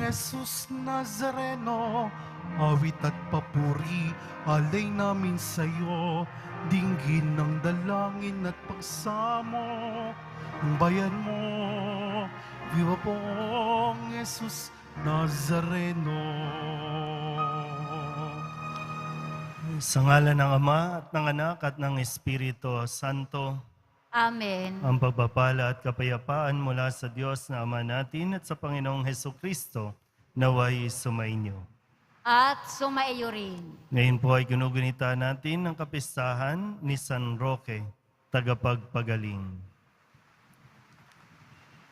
Jesus Nazareno, awit at papuri, alay namin sa'yo, dinggin ng dalangin at pagsamo ng bayan mo. Viva pong Jesus Nazareno. Sa ngalan ng Ama at ng Anak at ng Espiritu Santo, Amen. ang pagpapala at kapayapaan mula sa Diyos na Ama natin at sa Panginoong Hesukristo naway sumainyo. At sumaiyo rin. Ngayon po ay ginugunita natin ang kapistahan ni San Roque, tagapagpagaling.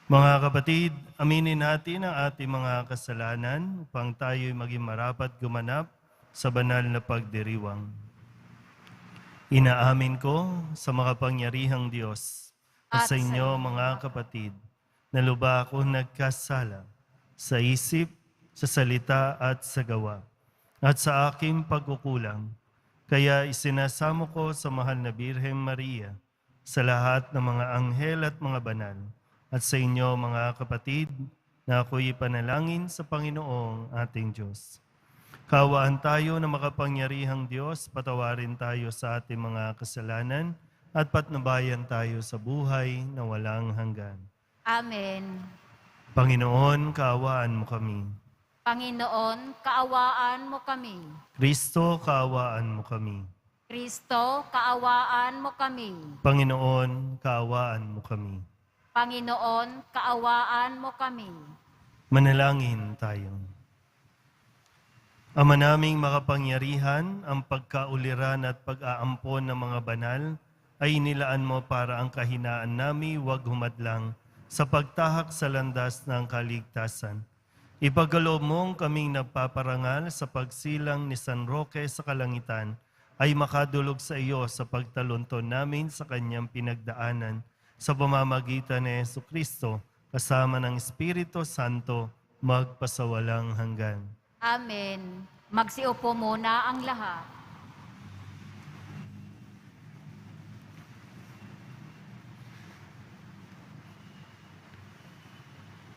Mga kapatid, aminin natin ang ating mga kasalanan upang tayo'y maging marapat gumanap sa banal na pagdiriwang. Inaamin ko sa makapangyarihang Diyos at sa inyo mga kapatid na lubha ako nagkasala sa isip, sa salita at sa gawa at sa aking pagkukulang. Kaya isinasamo ko sa mahal na Birheng Maria, sa lahat ng mga anghel at mga banal at sa inyo mga kapatid na ako'y ipanalangin sa Panginoong ating Diyos. Kawaan tayo na makapangyarihang Diyos, patawarin tayo sa ating mga kasalanan at patnubayan tayo sa buhay na walang hanggan. Amen. Panginoon, kaawaan mo kami. Panginoon, kaawaan mo kami. Kristo, kaawaan mo kami. Kristo, kaawaan mo kami. Panginoon, kaawaan mo kami. Panginoon, kaawaan mo kami. Manalangin tayo. Ama naming makapangyarihan, ang pagkauliran at pag-aampon ng mga banal ay inilaan mo para ang kahinaan nami huwag humadlang sa pagtahak sa landas ng kaligtasan. Ipagkaloob mong kaming nagpaparangal sa pagsilang ni San Roque sa kalangitan ay makadulog sa iyo sa pagtalunton namin sa kanyang pinagdaanan sa pamamagitan ni Jesucristo kasama ng Espiritu Santo magpasawalang hanggan. Amen. Magsiupo muna ang lahat.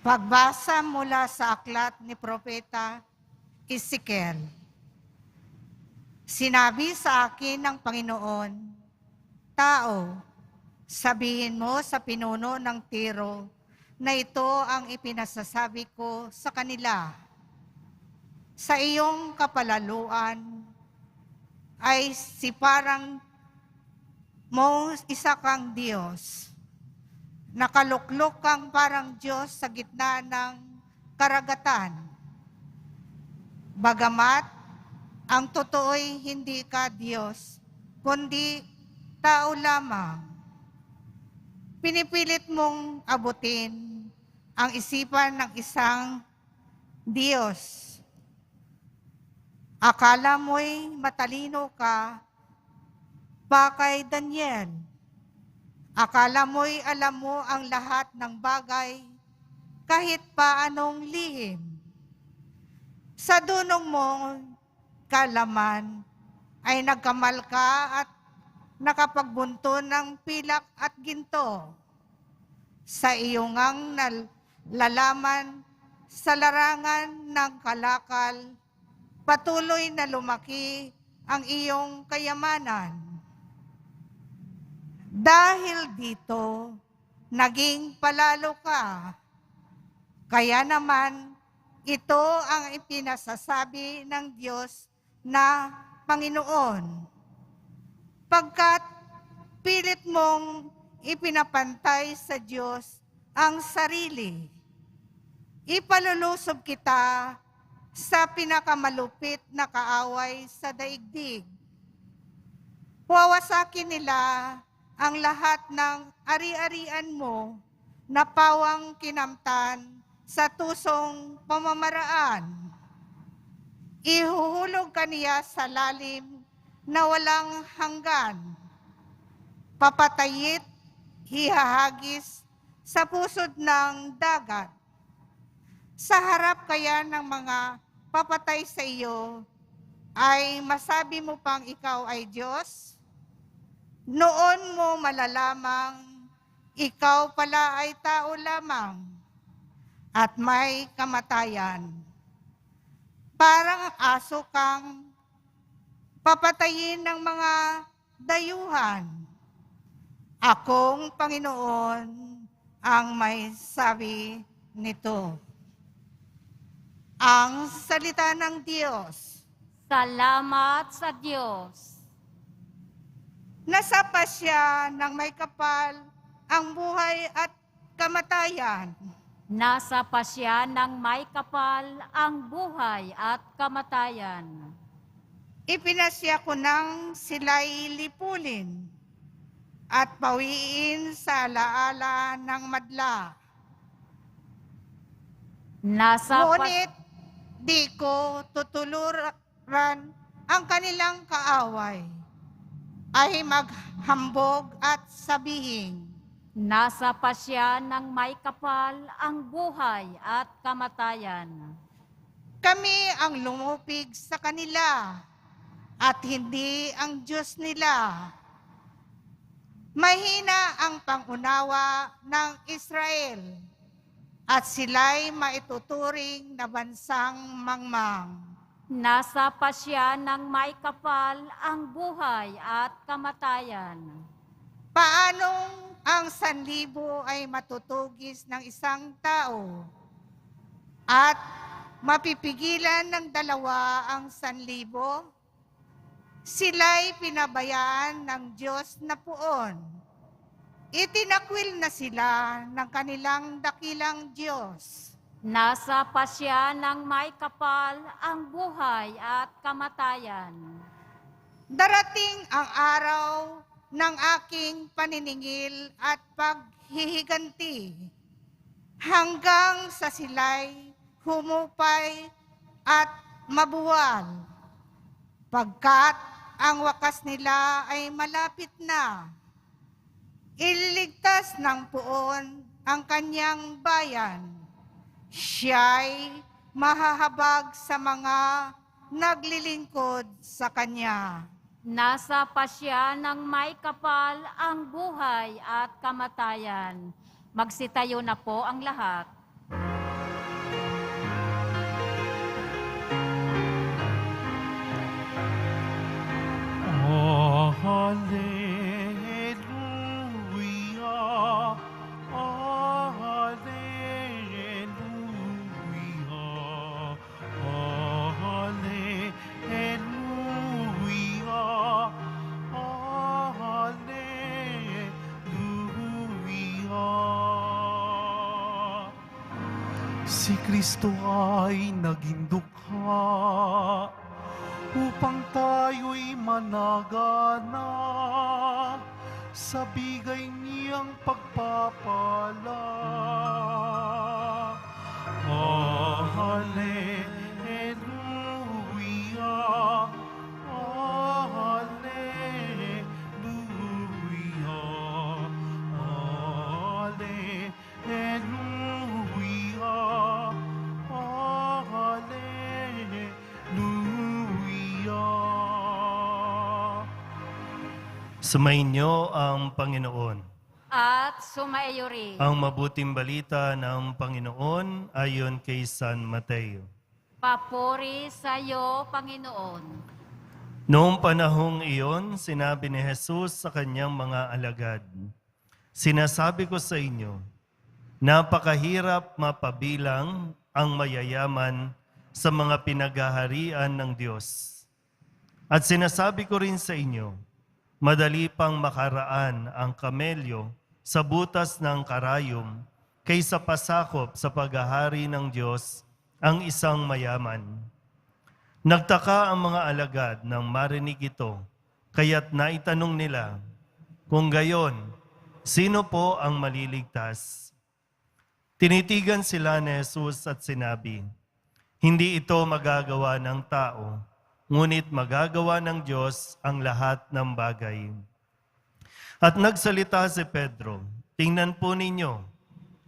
Pagbasa mula sa aklat ni Propeta Ezekiel. Sinabi sa akin ng Panginoon, Tao, sabihin mo sa pinuno ng Tiro na ito ang ipinasasabi ko sa kanila. Sa iyong kapalaluan ay siparang mo isa kang Diyos. Nakaluklok kang parang Diyos sa gitna ng karagatan. Bagamat ang totoo'y hindi ka Diyos, kundi tao lamang. Pinipilit mong abutin ang isipan ng isang Diyos. Akala mo'y matalino ka, Pakay Daniel. Akala mo'y alam mo ang lahat ng bagay, kahit pa anong lihim. Sa dunong mong kalaman ay nagkamal ka at nakapagbunto ng pilak at ginto. Sa iyong ngang nalalaman sa larangan ng kalakal, patuloy na lumaki ang iyong kayamanan. Dahil dito, naging palalo ka. Kaya naman, ito ang ipinasasabi ng Diyos na Panginoon. Pagkat pilit mong ipinapantay sa Diyos ang sarili, ipalulusob kita sa pinakamalupit na kaaway sa daigdig. Wawasakin nila ang lahat ng ari-arian mo na pawang kinamtan sa tusong pamamaraan. Ihuhulog ka niya sa lalim na walang hanggan. Papatayit, hihahagis sa pusod ng dagat. Sa harap kaya ng mga papatay sa iyo, ay masabi mo pang ikaw ay Diyos? Noon mo malalamang ikaw pala ay tao lamang. at may kamatayan. Parang aso kang papatayin ng mga dayuhan. Akong Panginoon ang may sabi nito. Ang salita ng Diyos. Salamat sa Diyos. Nasapa siya ng may kapal ang buhay at kamatayan. Nasa pasya ng may kapal ang buhay at kamatayan. Ipinasya ko nang sila'y lipulin at pawiin sa alaala ng madla. Ngunit di ko tutuluran ang kanilang kaaway ay maghambog at sabihin, Nasa pasya ng may kapal ang buhay at kamatayan. kami ang lumupig sa kanila at hindi ang Diyos nila. Mahina ang pangunawa ng Israel at sila'y maituturing na bansang mangmang. Nasa pasya ng may kapal ang buhay at kamatayan. Paanong ang 1,000 ay matutugis ng isang tao at mapipigilan ng 2 ang 1,000? Sila'y pinabayaan ng Diyos na puon. Itinakwil na sila ng kanilang dakilang Diyos. Nasa pasya ng may kapal ang buhay at kamatayan. Darating ang araw ng aking paniningil at paghihiganti hanggang sa sila'y humupay at mabuwal, pagkat ang wakas nila ay malapit na. Ililigtas ng puon ang kanyang bayan. Siya'y mahahabag sa mga naglilingkod sa kanya. Nasa pasya ng may kapal ang buhay at kamatayan. Magsitayo na po ang lahat. Oh, hallelujah. Oh, hallelujah. Oh, hallelujah. Oh, hallelujah. Si Kristo ay naging dukha upang tayo'y managana sa bigay niyang pagpapala. Oh, hallelujah. Oh, hallelujah. Oh, hallelujah. Oh, hallelujah. Sumainyo ang Panginoon. At sumaiyo rin. Ang mabuting balita ng Panginoon ayon kay San Mateo. Papuri sa iyo, Panginoon. Noong panahong iyon, sinabi ni Jesus sa kanyang mga alagad, "Sinasabi ko sa inyo, napakahirap mapabilang ang mayayaman sa mga pinaghaharian ng Diyos. At sinasabi ko rin sa inyo, madali pang makaraan ang kamelyo sa butas ng karayom kaysa pasakop sa paghahari ng Diyos ang isang mayaman." Nagtaka ang mga alagad nang marinig ito, kaya't naitanong nila, "Kung gayon, sino po ang maliligtas?" Tinitigan sila ni Jesus at sinabi, "Hindi ito magagawa ng tao, ngunit magagawa ng Diyos ang lahat ng bagay." At nagsalita si Pedro, "Tingnan po ninyo,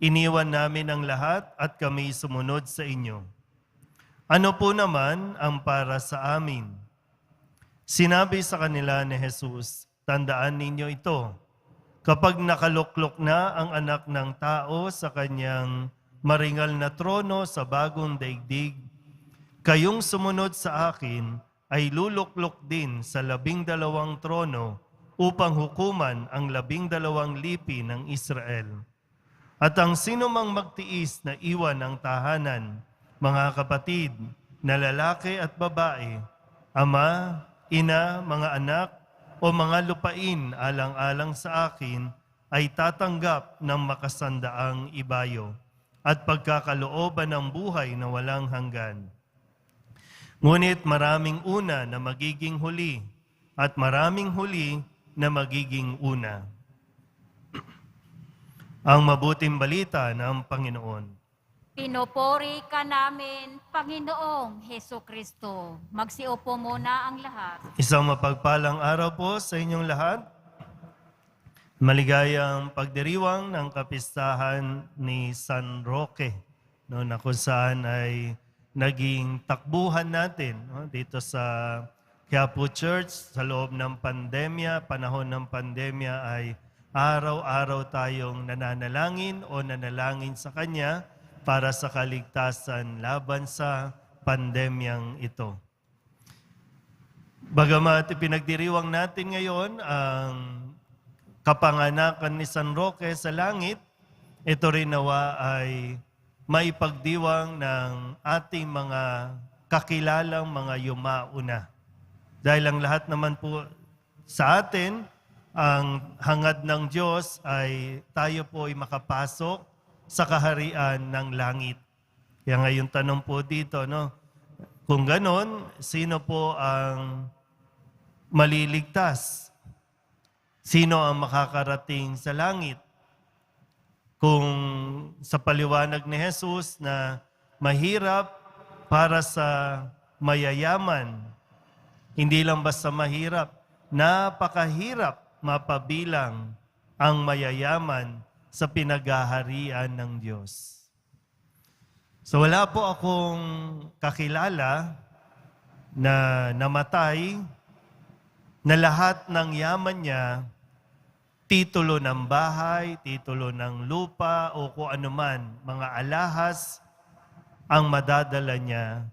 iniwan namin ang lahat at kami sumunod sa inyo. Ano po naman ang para sa amin?" Sinabi sa kanila ni Jesus, "Tandaan ninyo ito, kapag nakaluklok na ang anak ng tao sa kanyang maringal na trono sa bagong daigdig. Kayong sumunod sa akin ay luluklok din sa 12 trono upang hukuman ang 12 lipi ng Israel. At ang sino mang magtiis na iwan ang tahanan, mga kapatid, na lalaki at babae, ama, ina, mga anak, o mga lupain alang-alang sa akin, ay tatanggap ng makasandaang ibayo at pagkakalooban ng buhay na walang hanggan. Ngunit maraming una na magiging huli at maraming huli na magiging una. Ang mabuting balita ng Panginoon. Pinupuri ka namin, Panginoong Heso Kristo. Magsiupo muna ang lahat. Isang mapagpalang araw po sa inyong lahat. Maligayang pagdiriwang ng kapistahan ni San Roque, no, na kung saan ay naging takbuhan natin, no, dito sa Quiapo Church sa loob ng pandemya, panahon ng pandemya ay araw-araw tayong nananalangin o nanalangin sa Kanya para sa kaligtasan laban sa pandemyang ito. Bagamat ipinagdiriwang natin ngayon ang kapanganakan ni San Roque sa langit, ito rin nawa ay maipagdiwang ng ating mga kakilalang mga yumauna. Dahil ang lahat naman po sa atin, ang hangad ng Diyos ay tayo po ay makapasok sa kaharian ng langit. Kaya ngayon tanong po dito, no? Kung ganon, sino po ang maliligtas? Sino ang makakarating sa langit? Kung sa paliwanag ni Jesus na mahirap para sa mayayaman, hindi lang basta mahirap, napakahirap mapabilang ang mayayaman sa pinaghaharian ng Diyos. So wala po akong kakilala na namatay na lahat ng yaman niya, titulo ng bahay, titulo ng lupa, o kung anuman, mga alahas, ang madadala niya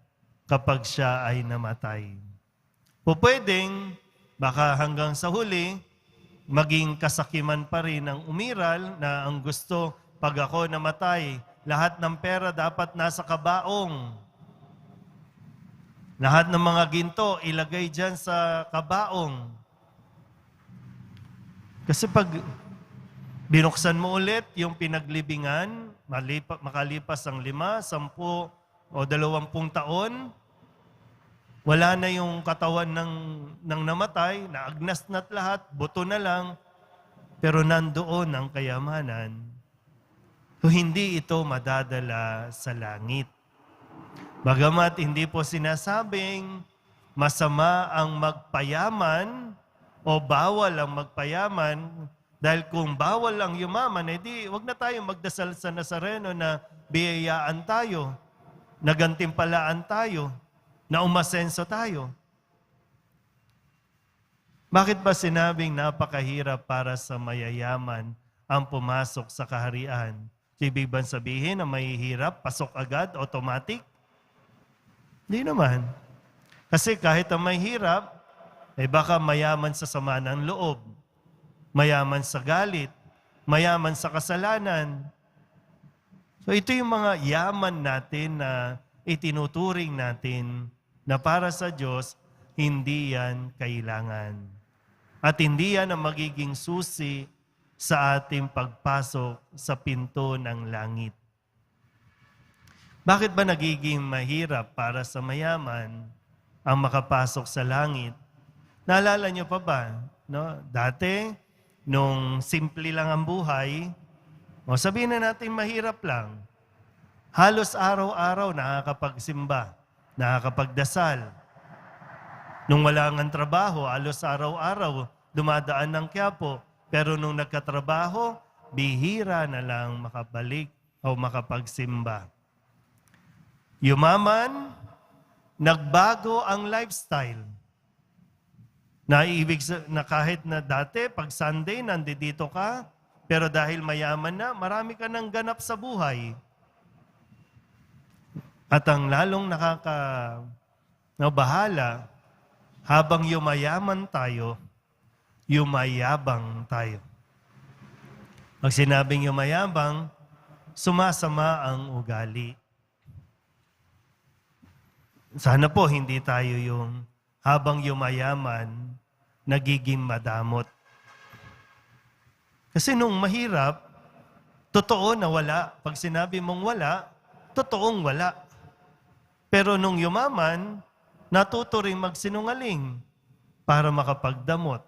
kapag siya ay namatay. O pwedeng, baka hanggang sa huli, maging kasakiman pa rin ang umiral na ang gusto, pag ako namatay, lahat ng pera dapat nasa kabaong. Lahat ng mga ginto, ilagay dyan sa kabaong. Kasi pag binuksan mo ulit yung pinaglibingan, makalipas ang 5, 10, o 20 taon, wala na yung katawan ng namatay, naagnas na't lahat, buto na lang, pero nandoon ang kayamanan. So, hindi ito madadala sa langit. Bagamat hindi po sinasabing masama ang magpayaman o bawal ang magpayaman, dahil kung bawal ang yumaman, edi wag na tayo magdasal sa Nazareno na biyayaan tayo, na gantimpalaan tayo, na umasenso tayo. Bakit ba sinabing napakahirap para sa mayayaman ang pumasok sa kaharian? Ibig ba sabihin na mahihirap, pasok agad, automatic? Hindi naman. Kasi kahit ang mahirap, baka mayaman sa sama ng loob, mayaman sa galit, mayaman sa kasalanan. So ito yung mga yaman natin na itinuturing natin na para sa Diyos, hindi yan kailangan. At hindi yan ang magiging susi sa ating pagpasok sa pinto ng langit. Bakit ba nagiging mahirap para sa mayaman ang makapasok sa langit? Naalala niyo pa ba? No? Dati, nung simple lang ang buhay, o sabihin na natin mahirap lang, halos araw-araw nakakapagsimba, nakakapagdasal. Nung wala ngang trabaho, halos araw-araw dumadaan ng Quiapo. Pero nung nagkatrabaho, bihira na lang makabalik o makapagsimba. Yumaman, nagbago ang lifestyle. Na kahit na dati, pag Sunday, nandito ka, pero dahil mayaman na, marami ka nang ganap sa buhay. At ang lalong nabahala, habang yumayaman tayo, yumayabang tayo. Pag sinabing yumayabang, sumasama ang ugali. Sana po hindi tayo yung habang yumayaman, nagiging madamot. Kasi nung mahirap, totoo na wala. Pag sinabi mong wala, totoong wala. Pero nung yumaman, natuto rin magsinungaling para makapagdamot.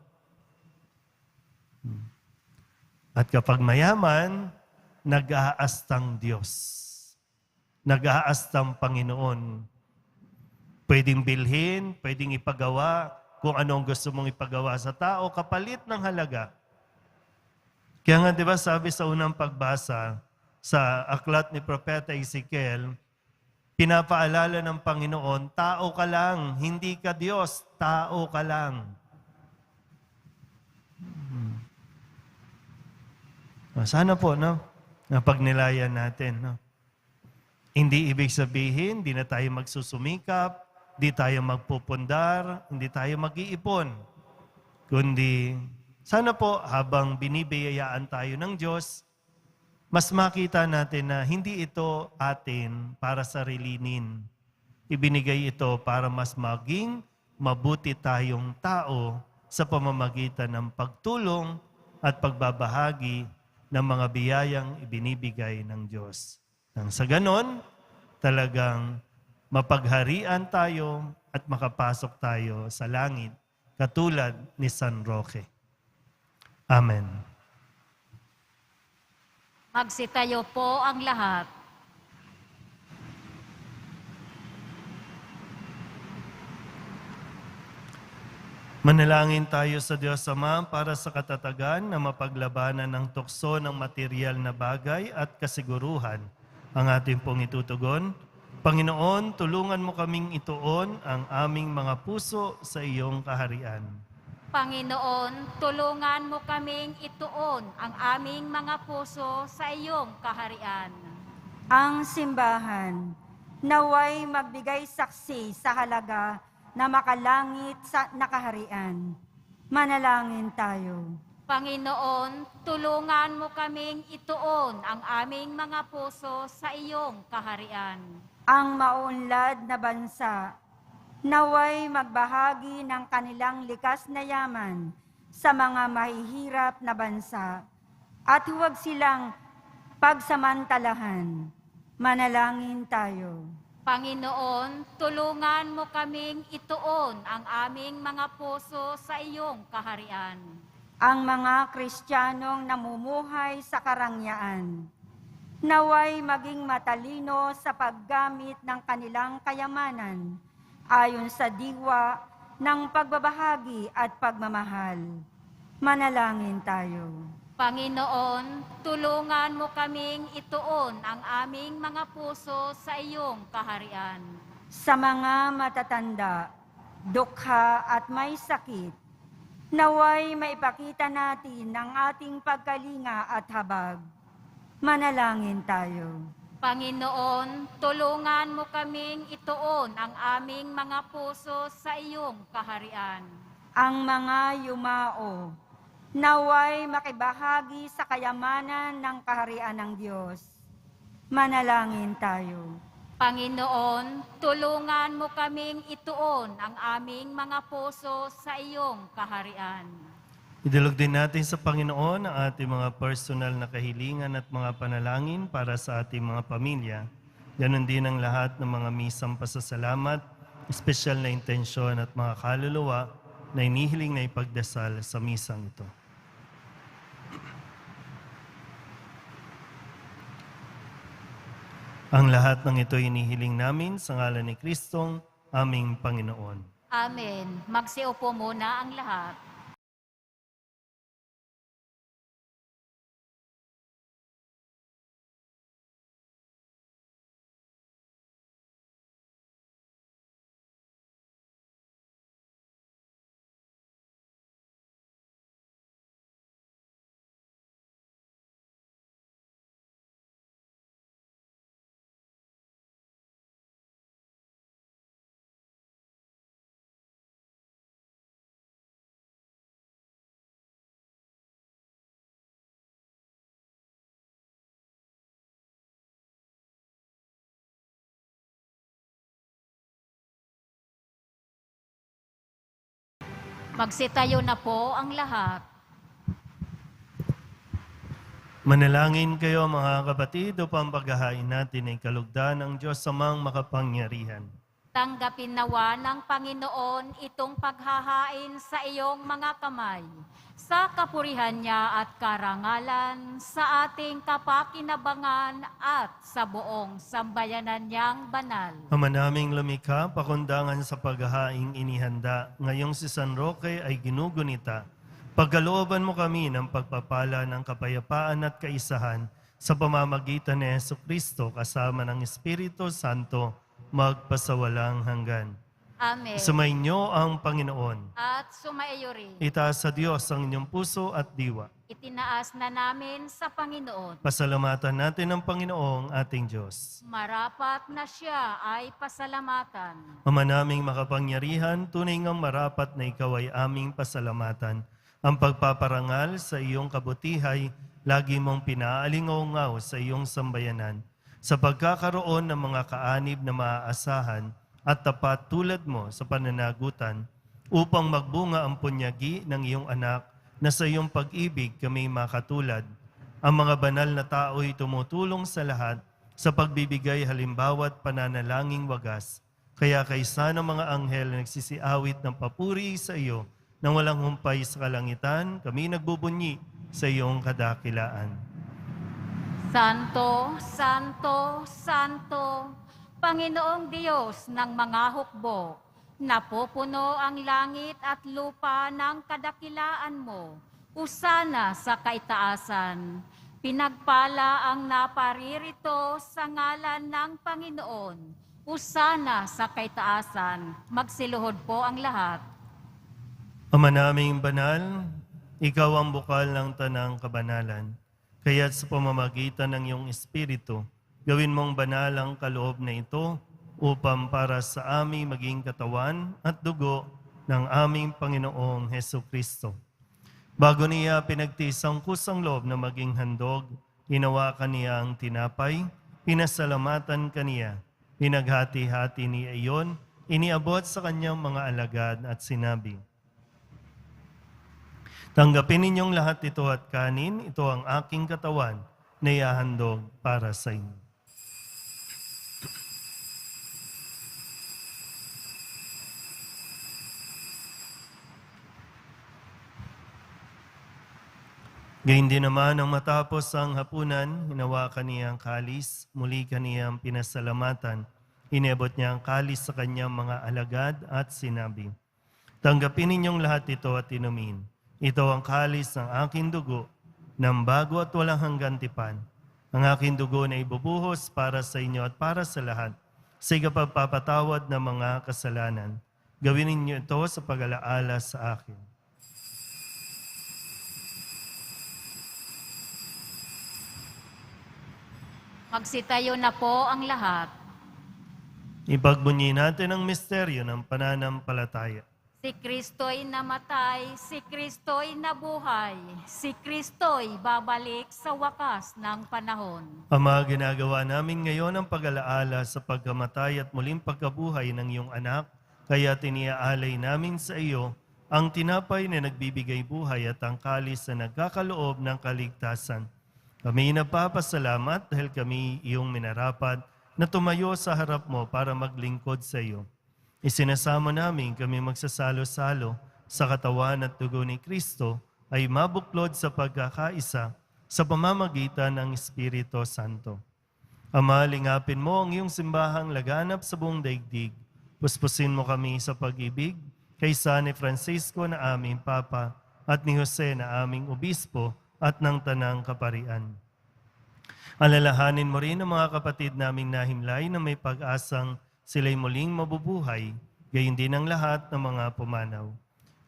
At kapag mayaman, nag-aastang Diyos. Nag-aastang Panginoon. Pwedeng bilhin, pwedeng ipagawa, kung anong gusto mong ipagawa sa tao, kapalit ng halaga. Kaya nga, di ba, sabi sa unang pagbasa sa aklat ni Propeta Ezekiel, pinapaalala ng Panginoon, tao ka lang, hindi ka Diyos, tao ka lang. Sana po, no? Napagnilayan natin, no? Hindi ibig sabihin, hindi na tayo magsusumikap, hindi tayo magpupundar, hindi tayo mag-iipon. Kundi, sana po habang binibiyayaan tayo ng Diyos, mas makita natin na hindi ito atin para sarilinin. Ibinigay ito para mas maging mabuti tayong tao sa pamamagitan ng pagtulong at pagbabahagi ng mga biyayang ibinibigay ng Diyos. Nang sa ganon, talagang mapagharian tayo at makapasok tayo sa langit katulad ni San Roque. Amen. Magsitayo po ang lahat. Manalangin tayo sa Diyos Ama para sa katatagan na mapaglabanan ng tukso ng material na bagay at kasiguruhan ang ating pong itutugon. Panginoon, tulungan mo kaming ituon ang aming mga puso sa iyong kaharian. Panginoon, tulungan mo kaming ituon ang aming mga puso sa iyong kaharian. Ang simbahan, naway magbigay saksi sa halaga na makalangit sa nakaharian. Manalangin tayo. Panginoon, tulungan mo kaming ituon ang aming mga puso sa iyong kaharian. Ang maunlad na bansa, naway magbahagi ng kanilang likas na yaman sa mga mahihirap na bansa at huwag silang pagsamantalahan. Manalangin tayo. Panginoon, tulungan mo kaming ituon ang aming mga puso sa iyong kaharian. Ang mga Kristiyanong namumuhay sa karangyaan, naway maging matalino sa paggamit ng kanilang kayamanan ayon sa diwa ng pagbabahagi at pagmamahal. Manalangin tayo. Panginoon, tulungan mo kaming ituon ang aming mga puso sa iyong kaharian. Sa mga matatanda, dukha at may sakit, naway maipakita natin ang ating pagkalinga at habag. Manalangin tayo. Panginoon, tulungan mo kaming ituon ang aming mga puso sa iyong kaharian. Ang mga yumao, naway makibahagi sa kayamanan ng kaharian ng Diyos. Manalangin tayo. Panginoon, tulungan mo kaming ituon ang aming mga puso sa iyong kaharian. Idulog din natin sa Panginoon ang ating mga personal na kahilingan at mga panalangin para sa ating mga pamilya. Ganon din ang lahat ng mga misang pasasalamat, espesyal na intensyon at mga kaluluwa na inihiling na ipagdasal sa misang ito. Ang lahat ng ito inihiling namin sa ngalan ni Kristong aming Panginoon. Amen. Magsiupo muna ang lahat. Magsitayo na po ang lahat. Manalangin kayo mga kapatid upang paghahain natin ay kalugdan ng Diyos Amang makapangyarihan. Tanggapin nawa ng Panginoon itong paghahain sa iyong mga kamay, sa kapurihan niya at karangalan, sa ating kapakinabangan at sa buong sambayanan niyang banal. Ama naming lumikha, pakundangan sa paghahaing inihanda, ngayong si San Roque ay ginugunita. Pagkalooban mo kami ng pagpapala ng kapayapaan at kaisahan sa pamamagitan ni Jesucristo kasama ng Espiritu Santo magpasawalang hanggan. Amen. Sumainyo ang Panginoon. At sumaiyo rin. Itaas sa Diyos ang inyong puso at diwa. Itinaas na namin sa Panginoon. Pasalamatan natin ang Panginoong ating Diyos. Marapat na siya ay pasalamatan. Ama naming makapangyarihan, tunay ngang marapat na ikaw ay aming pasalamatan. Ang pagpaparangal sa iyong kabutihay, lagi mong pinaalingaw sa iyong sambayanan. Sa pagkakaroon ng mga kaanib na maaasahan at tapat tulad mo sa pananagutan, upang magbunga ang punyagi ng iyong anak na sa iyong pag-ibig kami makatulad. Ang mga banal na tao'y tumutulong sa lahat sa pagbibigay halimbawa at pananalangin wagas. Kaya kaysa ng mga anghel na nagsisiawit ng papuri sa iyo, nang walang humpay sa kalangitan, kami nagbubunyi sa iyong kadakilaan. Santo, Santo, Santo, Panginoong Diyos ng mga hukbo, napupuno ang langit at lupa ng kadakilaan mo. Usana sa kaitaasan, pinagpala ang naparirito sa ngalan ng Panginoon. Usana sa kaitaasan, magsiluhod po ang lahat. Ama naming banal, ikaw ang bukal ng tanang kabanalan. Kaya't sa pamamagitan ng iyong Espiritu, gawin mong banal ang kaloob na ito upang para sa aming maging katawan at dugo ng aming Panginoong Hesukristo. Bago niya pinagtiis ang kusang loob na maging handog, hinawakan niya ang tinapay, pinasalamatan kaniya, pinaghati-hati niya iyon, iniabot sa kanyang mga alagad at sinabi, tanggapin ninyong lahat ito at kanin, ito ang aking katawan na ihahandog para sa inyo. Gayun din naman ang matapos ang hapunan, hinawakan niya ang kalis, muli kaniyang pinasalamatan, inebot niya ang kalis sa kanyang mga alagad at sinabi, tanggapin ninyong lahat ito at inumin. Ito ang kalis ng aking dugo, ng bago at walang hanggang tipan. Ang aking dugo na ibubuhos para sa inyo at para sa lahat, sa ikapagpapatawad ng mga kasalanan. Gawin ninyo ito sa pag-alaala sa akin. Magsitayo na po ang lahat. Ipagbunyi natin ang misteryo ng pananampalataya. Si Kristo'y namatay, si Kristo'y nabuhay, si Kristo'y babalik sa wakas ng panahon. Ama, ginagawa namin ngayon ang pag-alaala sa pagkamatay at muling pagkabuhay ng iyong anak, kaya tiniaalay namin sa iyo ang tinapay na nagbibigay buhay at ang kalis na nagkakaloob ng kaligtasan. Kami napapasalamat dahil kami iyong minarapat na tumayo sa harap mo para maglingkod sa iyo. Isinasamo namin kami magsasalo-salo sa katawan at dugo ni Kristo ay mabuklod sa pagkakaisa sa pamamagitan ng Espiritu Santo. Ama, lingapin mo ang iyong simbahang laganap sa buong daigdig. Puspusin mo kami sa pag-ibig kaysa ni Francisco na aming Papa at ni Jose na aming Obispo at ng Tanang Kaparian. Alalahanin mo rin ang mga kapatid naming nahimlay na may pag-asang sila'y muling mabubuhay, gayon din ang lahat ng mga pumanaw.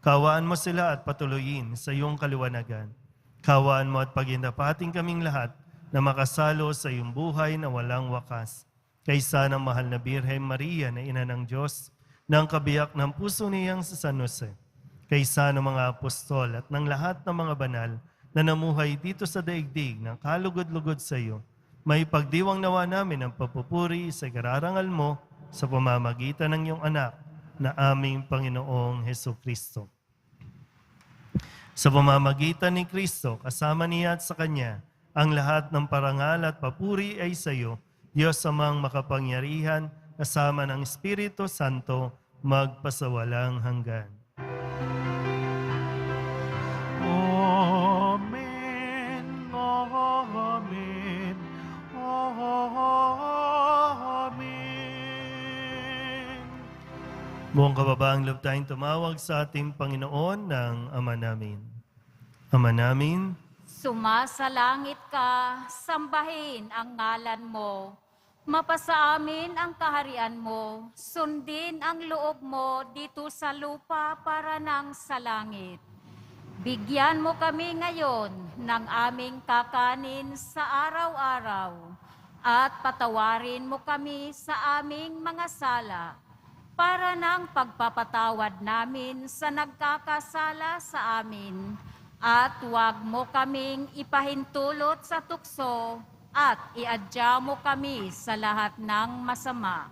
Kawaan mo sila at patuloyin sa iyong kaliwanagan. Kawaan mo at pagindapating kaming lahat na makasalo sa iyong buhay na walang wakas. Kaysa ng mahal na Birhen Maria na Ina ng Diyos, ng kabiyak ng puso niyang sa San Jose. Kaysa ng mga apostol at ng lahat ng mga banal na namuhay dito sa daigdig ng kalugod-lugod sa iyo, may pagdiwang nawa namin ang papupuri sa kararangal mo sa pamamagitan ng iyong anak na aming Panginoong Hesukristo. Sa pamamagitan ni Kristo, kasama niya at sa Kanya, ang lahat ng parangal at papuri ay sa iyo, Diyos amang makapangyarihan, kasama ng Espiritu Santo, magpasawalang hanggan. Amen. Amen. Amen. Buong kababaang loob tayong tumawag sa ating Panginoon ng Ama namin. Ama namin, Sumasalangit ka, sambahin ang ngalan mo. Mapasa amin ang kaharian mo, sundin ang loob mo dito sa lupa para nang sa langit. Bigyan mo kami ngayon ng aming kakanin sa araw-araw at patawarin mo kami sa aming mga sala para nang pagpapatawad namin sa nagkakasala sa amin. At huwag mo kaming ipahintulot sa tukso at iadya mo kami sa lahat ng masama.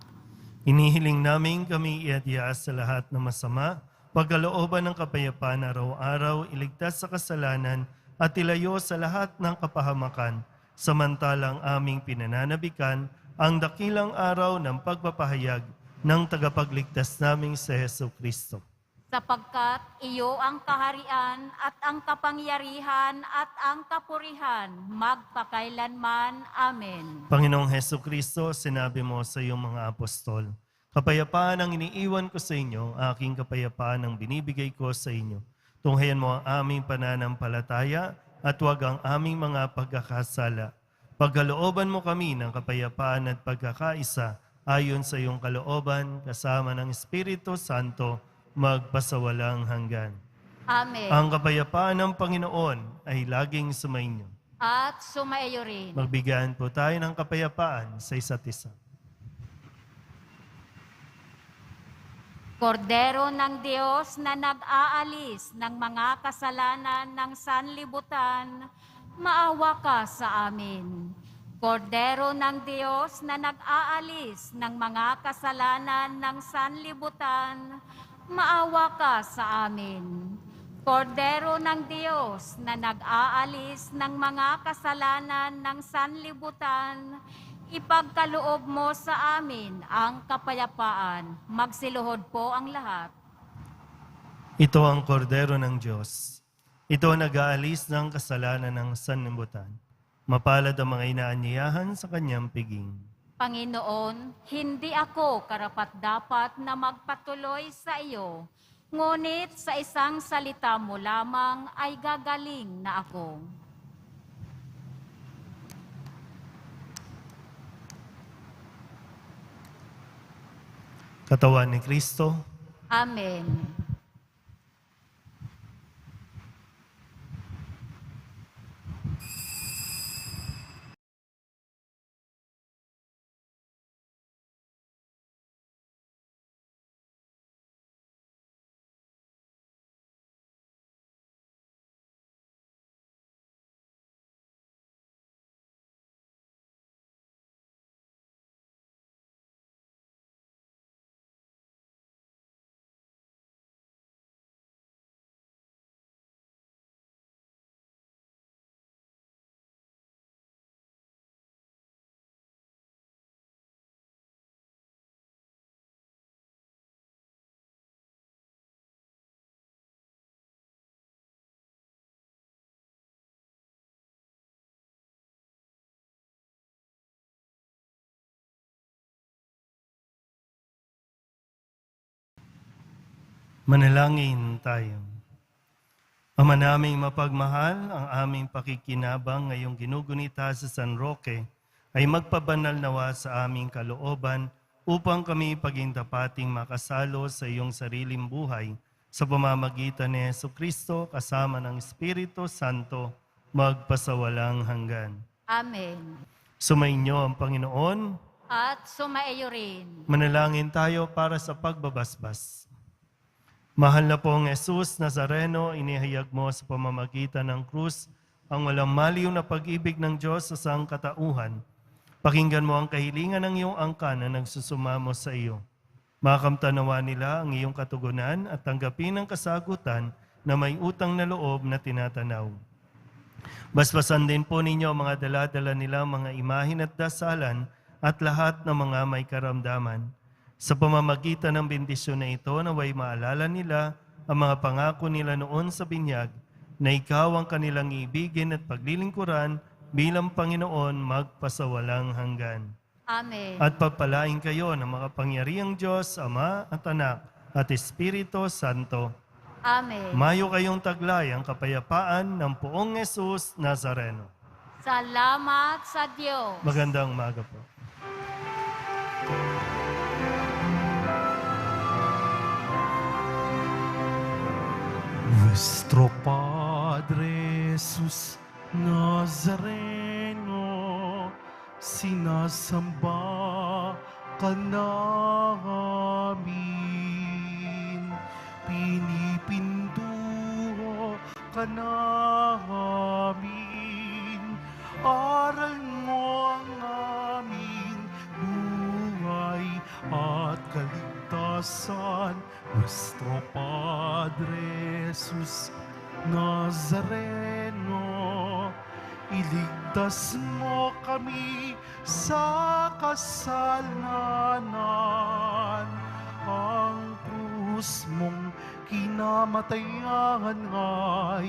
inihiling namin kami iadya sa lahat ng masama, pagkalooban ng kapayapaan araw-araw, iligtas sa kasalanan at ilayo sa lahat ng kapahamakan, samantalang aming pinananabikan ang dakilang araw ng pagpapahayag ng tagapagligtas naming si Hesu Kristo. Sapagkat iyo ang kaharian at ang kapangyarihan at ang kapurihan magpakailanman. Amen. Panginoong Hesu Kristo, sinabi mo sa iyong mga apostol, kapayapaan ang iniiwan ko sa inyo, aking kapayapaan ang binibigay ko sa inyo. Tunghayan mo ang aming pananampalataya at huwag ang aming mga pagkakasala. Pagkalooban mo kami ng kapayapaan at pagkakaisa ayon sa iyong kalooban, kasama ng Espiritu Santo, magpasawalang hanggan. Amen. Ang kapayapaan ng Panginoon ay laging sumainyo. At sumaiyo rin. Magbigayan po tayo ng kapayapaan sa isa't isa. Kordero ng Diyos na nag-aalis ng mga kasalanan ng sanlibutan, maawa ka sa amin. Kordero ng Diyos na nag-aalis ng mga kasalanan ng sanlibutan, maawa ka sa amin. Kordero ng Diyos na nag-aalis ng mga kasalanan ng sanlibutan, ipagkaloob mo sa amin ang kapayapaan. Magsiluhod po ang lahat. Ito ang kordero ng Diyos. Ito ang nag-aalis ng kasalanan ng sanlibutan. Mapalad ang mga inaanyayahan sa kanyang piging. Panginoon, hindi ako karapat-dapat na magpatuloy sa iyo, ngunit sa isang salita mo lamang ay gagaling na ako. Katawan ni Kristo, Amen. manalangin tayo. Ama naming mapagmahal, ang aming pakikinabang ngayong ginugunita sa San Roque ay magpabanal nawa sa aming kalooban upang kami paging tapating makasalo sa iyong sariling buhay sa pamamagitan ni Hesu Kristo kasama ng Espiritu Santo magpasawalang hanggan. Amen. Sumainyo ang Panginoon. At sumaiyo rin. Manalangin tayo para sa pagbabasbas. Mahal na pong Jesus Nazareno, inihayag mo sa pamamagitan ng krus ang walang maliw na pag-ibig ng Diyos sa sangkatauhan. Pakinggan mo ang kahilingan ng iyong angkan na nagsusumamo sa iyo. Makamtanawa nila ang iyong katugunan at tanggapin ang kasagutan na may utang na loob na tinatanaw. Basbasan din po ninyo ang mga dala-dala nila, mga imahin at dasalan, at lahat ng mga may karamdaman. Sa pamamagitan ng bendisyon na ito, naway maalala nila ang mga pangako nila noon sa binyag, na ikaw ang kanilang ibigin at paglilingkuran bilang Panginoon magpasawalang hanggan. Amen. At pagpalain kayo ng makapangyarihang Diyos, Ama at Anak at Espiritu Santo. Amen. Mayo kayong taglay ang kapayapaan ng Poong Jesus Nazareno. Salamat sa Diyos. Magandang umaga po. Nuestro Padre Jesus Nazareno, sinasamba ka namin, pinipinduho ka namin, aral mo ang aming buhay at kaligtasan. Nuestro Padre Jesus Nazareno, iligtas mo kami sa kasalanan. Ang krus mong kinamatayan ay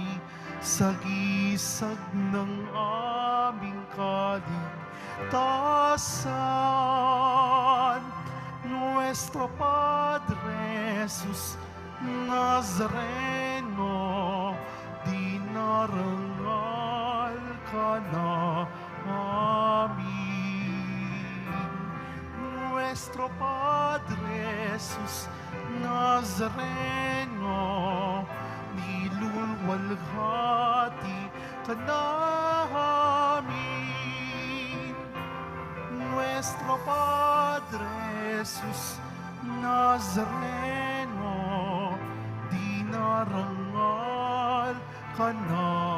sagisag ng aming kaligtasan. Nuestro Padre Jesus Nazareno, dinarangal ka namin. Nuestro Padre Jesus Nazareno, nilulwalhati ka namin. Nuestro Padre Jesus Nazareno, dinarangal ka namin.